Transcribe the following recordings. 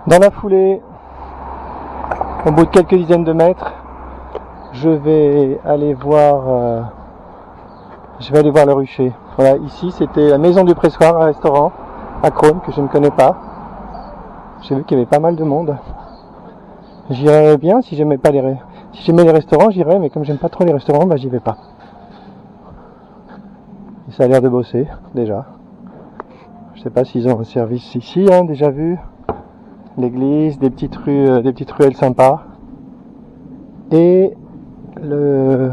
Dans la foulée, au bout de quelques dizaines de mètres, je vais aller voir le rucher. Voilà, ici c'était la maison du pressoir, un restaurant à Crosne que je ne connais pas. J'ai vu qu'il y avait pas mal de monde. J'irais bien si j'aimais pas si j'aimais les restaurants, j'irais, mais comme j'aime pas trop les restaurants, bah j'y vais pas. Et ça a l'air de bosser déjà. Je sais pas s'ils ont un service ici, hein, déjà vu. L'église, des petites ruelles sympas. Et le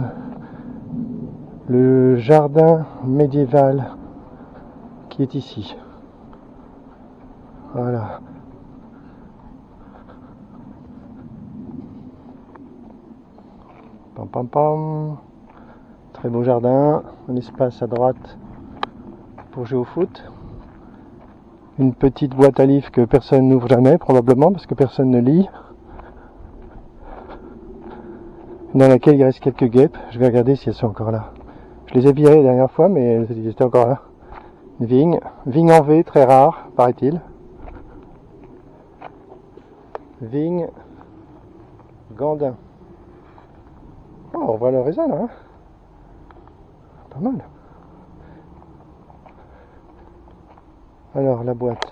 jardin médiéval qui est ici. Voilà. Pam pam pam. Très beau jardin, un espace à droite pour jouer au foot. Une petite boîte à livres que personne n'ouvre jamais, probablement, parce que personne ne lit. Dans laquelle il reste quelques guêpes. Je vais regarder si elles sont encore là. Je les ai virées la dernière fois, mais elles étaient encore là. Vigne en V, très rare, paraît-il. Vigne Gandin. Oh, on voit le raisin là, hein. Pas mal. Alors, la boîte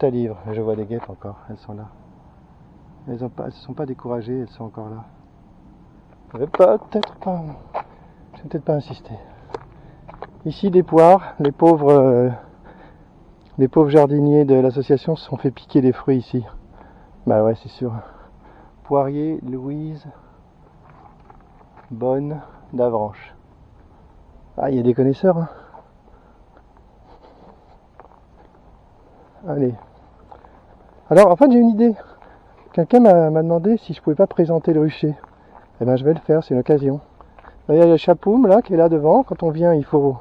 à livres. Je vois des guêpes encore, elles sont là. Elles ne sont pas découragées, elles sont encore là. Je vais peut-être pas insister. Ici des poires, les pauvres jardiniers de l'association se sont fait piquer des fruits ici. Bah ouais, c'est sûr. Poirier Louise Bonne d'Avranches. Ah, il y a des connaisseurs, hein. Allez. Alors, en fait, j'ai une idée. Quelqu'un m'a demandé si je pouvais pas présenter le rucher. Eh ben, je vais le faire, c'est une occasion. Il y a le chapoum là qui est là devant. Quand on vient, il faut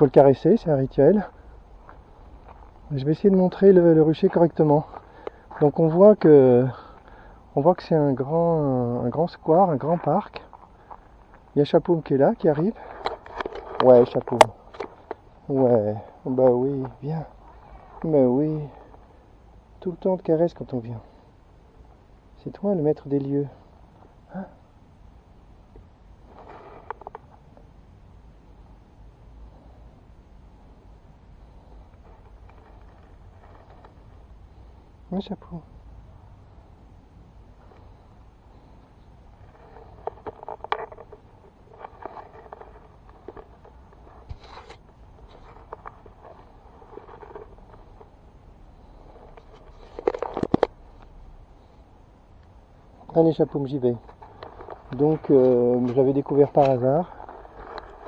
le caresser, c'est un rituel. Je vais essayer de montrer le rucher correctement. Donc on voit que c'est un grand square, un grand parc. Il y a Chapoum qui est là, qui arrive. Ouais, Chapoum. Ouais, bah oui, viens. Bah oui. Tout le temps de caresse quand on vient. C'est toi le maître des lieux. Hein? Ouais, Chapoum. Allez Chapoum, j'y vais. Donc je l'avais découvert par hasard.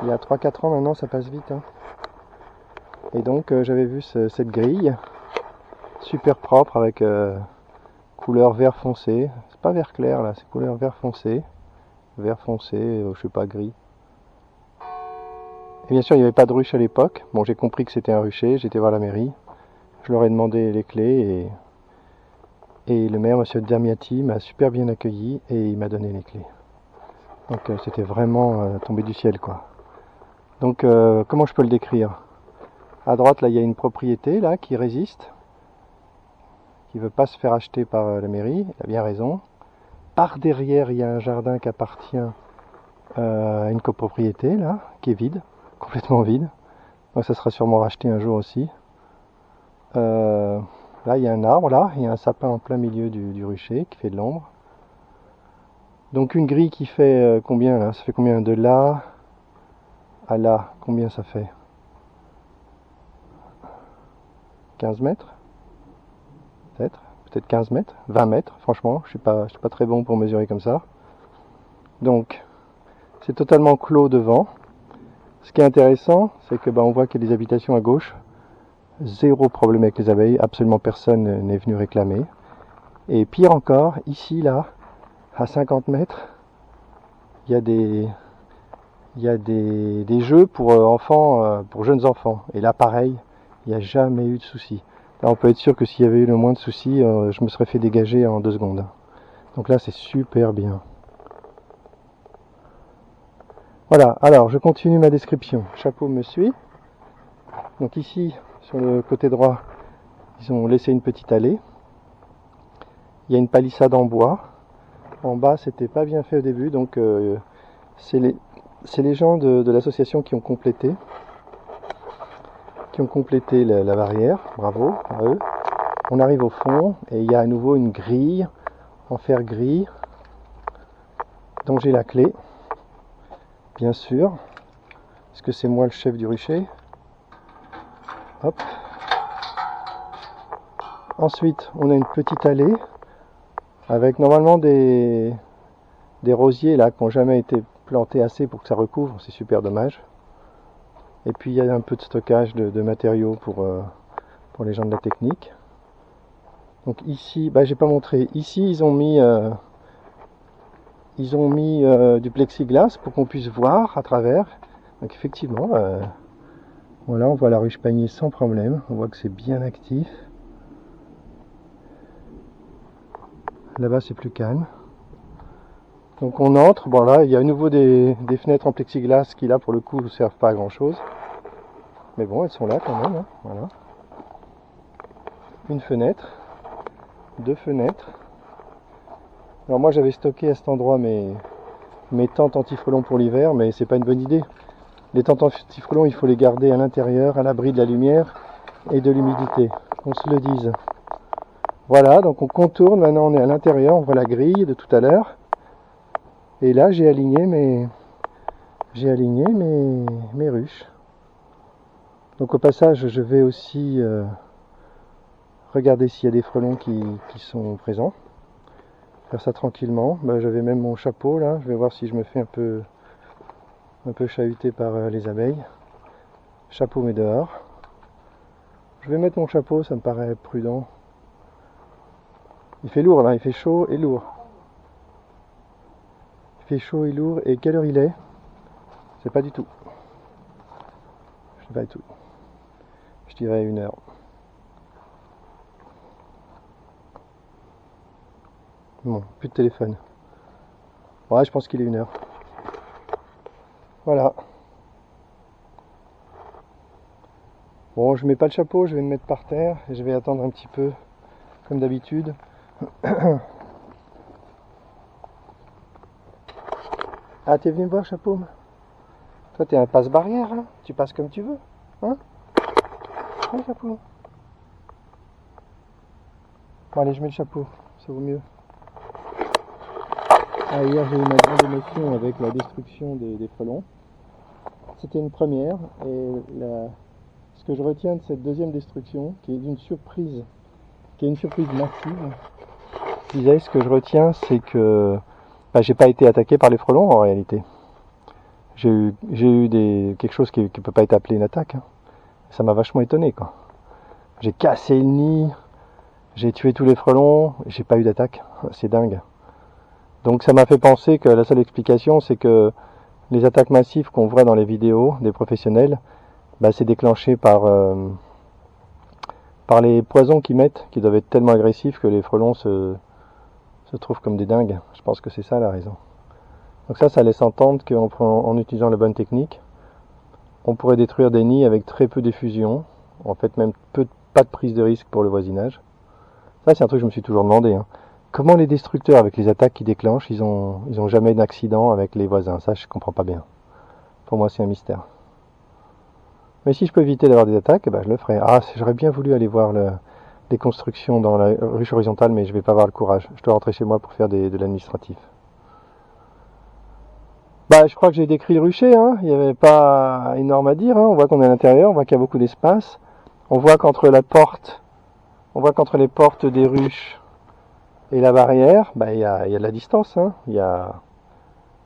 Il y a 3-4 ans maintenant, ça passe vite, hein. Et donc j'avais vu cette grille, super propre avec couleur vert foncé. C'est pas vert clair là, c'est couleur vert foncé. Vert foncé, je sais pas, gris. Et bien sûr, il n'y avait pas de ruche à l'époque. Bon, j'ai compris que c'était un rucher, j'étais voir la mairie. Je leur ai demandé les clés et le maire, monsieur Damiati, m'a super bien accueilli et il m'a donné les clés. Donc c'était vraiment tombé du ciel, quoi. Donc comment je peux le décrire? À droite, là, il y a une propriété là qui résiste, qui veut pas se faire acheter par la mairie. Il a bien raison. Par derrière, il y a un jardin qui appartient à une copropriété là, qui est vide, complètement vide. Donc ça sera sûrement racheté un jour aussi. Là, il y a un arbre, là, il y a un sapin en plein milieu du rucher qui fait de l'ombre. Donc une grille qui fait combien là? Ça fait combien de là à là? Combien ça fait? 15 mètres? Peut-être 15 mètres? 20 mètres, franchement, je suis pas très bon pour mesurer comme ça. Donc, c'est totalement clos devant. Ce qui est intéressant, c'est que on voit qu'il y a des habitations à gauche. Zéro problème avec les abeilles, absolument personne n'est venu réclamer. Et pire encore, ici, là, à 50 mètres, il y a des jeux pour enfants, pour jeunes enfants. Et là, pareil, il n'y a jamais eu de soucis. Là, on peut être sûr que s'il y avait eu le moins de soucis, je me serais fait dégager en 2 secondes. Donc là, c'est super bien. Voilà, alors je continue ma description. Chapeau me suit. Donc ici, sur le côté droit, Ils ont laissé une petite allée. Il y a une palissade en bois. En bas, c'était pas bien fait au début, donc c'est les gens de l'association qui ont complété la barrière. Bravo à eux. On arrive au fond et il y a à nouveau une grille en fer gris dont j'ai la clé, bien sûr, parce que c'est moi le chef du rucher. Hop. Ensuite, on a une petite allée avec normalement des rosiers là qui n'ont jamais été plantés assez pour que ça recouvre, c'est super dommage. Et puis il y a un peu de stockage de matériaux pour les gens de la technique. Donc ici, j'ai pas montré. Ici ils ont mis du plexiglas pour qu'on puisse voir à travers. Donc effectivement, voilà, on voit la ruche panier sans problème. On voit que c'est bien actif. Là-bas c'est plus calme. Donc on entre, bon là il y a à nouveau des fenêtres en plexiglas qui là pour le coup ne servent pas à grand chose. Mais bon, elles sont là quand même, hein. Voilà. Une fenêtre, deux fenêtres. Alors moi j'avais stocké à cet endroit mes tentes anti-frelons pour l'hiver, mais c'est pas une bonne idée. Les tentes anti-frelons il faut les garder à l'intérieur, à l'abri de la lumière et de l'humidité, qu'on se le dise. Voilà, donc on contourne, maintenant on est à l'intérieur, on voit la grille de tout à l'heure. Et là j'ai aligné mes ruches. Donc au passage je vais aussi regarder s'il y a des frelons qui sont présents. Faire ça tranquillement. J'avais même mon chapeau là, je vais voir si je me fais un peu chahuter par les abeilles. Chapeau mais dehors. Je vais mettre mon chapeau, ça me paraît prudent. Il fait lourd là, il fait chaud et lourd. Il fait chaud et lourd. Et quelle heure il est? Je sais pas du tout. Je sais pas du tout. Je dirais 1h. Bon, plus de téléphone. Ouais, je pense qu'il est 1h. Voilà. Bon, je mets pas le chapeau, je vais me mettre par terre et je vais attendre un petit peu, comme d'habitude. Ah, t'es venu me voir, chapeau? Toi, t'es un passe-barrière, là. Tu passes comme tu veux, hein? Ouais, chapeau. Bon, allez, je mets le chapeau, ça vaut mieux. Ah, hier, j'ai eu ma grande émotion avec la destruction des frelons. C'était une première, et ce que je retiens de cette deuxième destruction, qui est une surprise massive, je disais, ce que je retiens, c'est que j'ai pas été attaqué par les frelons en réalité. J'ai eu quelque chose qui peut pas être appelé une attaque, hein. Ça m'a vachement étonné, quoi. J'ai cassé le nid, j'ai tué tous les frelons, j'ai pas eu d'attaque. C'est dingue. Donc ça m'a fait penser que la seule explication, c'est que les attaques massives qu'on voit dans les vidéos des professionnels, c'est déclenché par les poisons qu'ils mettent, qui doivent être tellement agressifs que les frelons se trouvent comme des dingues. Je pense que c'est ça la raison. Donc ça laisse entendre qu'en utilisant la bonne technique, on pourrait détruire des nids avec très peu d'effusion, en fait même pas de prise de risque pour le voisinage. Ça c'est un truc que je me suis toujours demandé, hein. Comment les destructeurs, avec les attaques qu'ils déclenchent, ils ont jamais d'accident avec les voisins? Ça je comprends pas bien. Pour moi c'est un mystère. Mais si je peux éviter d'avoir des attaques, je le ferai. Ah, j'aurais bien voulu aller voir les constructions dans la ruche horizontale, mais je vais pas avoir le courage. Je dois rentrer chez moi pour faire de l'administratif. Je crois que j'ai décrit le rucher, hein. Il n'y avait pas énorme à dire, hein. On voit qu'on est à l'intérieur, on voit qu'il y a beaucoup d'espace. On voit qu'entre les portes des ruches et la barrière, il y a de la distance, hein. Il y a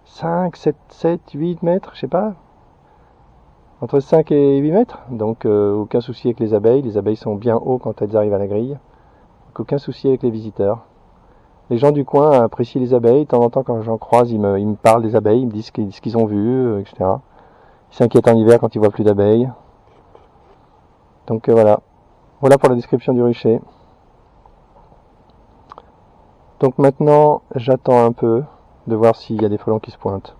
5, 7, 8 mètres, je sais pas. Entre 5 et 8 mètres. Donc aucun souci avec les abeilles. Les abeilles sont bien hauts quand elles arrivent à la grille. Donc aucun souci avec les visiteurs. Les gens du coin apprécient les abeilles. De temps en temps, quand j'en croise, ils me parlent des abeilles, ils me disent ce qu'ils ont vu, etc. Ils s'inquiètent en hiver quand ils voient plus d'abeilles. Donc voilà. Voilà pour la description du rucher. Donc maintenant, j'attends un peu de voir s'il y a des frelons qui se pointent.